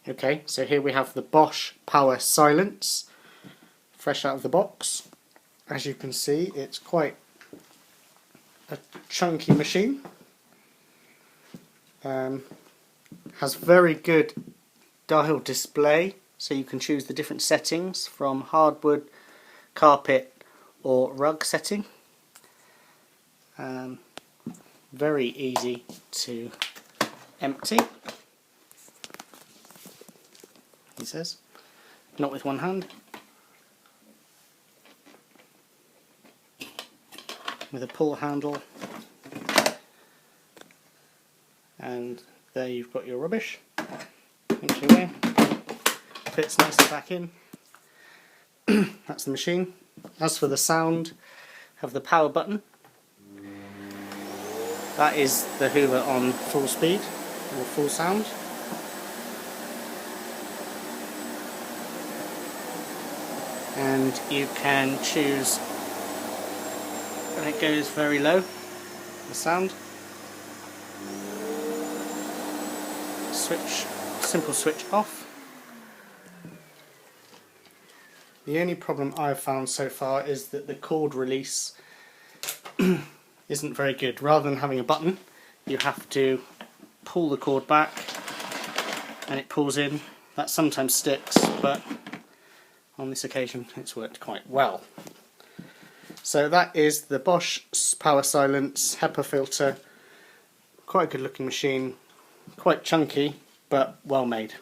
Okay, so here we have the Bosch Power Silence, fresh out of the box. As you can see, it's quite a chunky machine. Has very good dial display, so you can choose the different settings from hardwood, carpet or rug setting. Very easy to empty, he says, not with one hand. With a pull handle, and there you've got your rubbish. Empty away, fits nicely back in. That's the machine. As for the sound, have the power button. That is the Hoover on full speed or full sound. And you can choose when it goes very low, the sound. Switch, simple switch off. The only problem I've found so far is that the cord release isn't very good. Rather than having a button, you have to pull the cord back and it pulls in. That sometimes sticks, but on this occasion it's worked quite well. So that is the Bosch Power Silence HEPA filter. Quite a good looking machine, quite chunky but well made.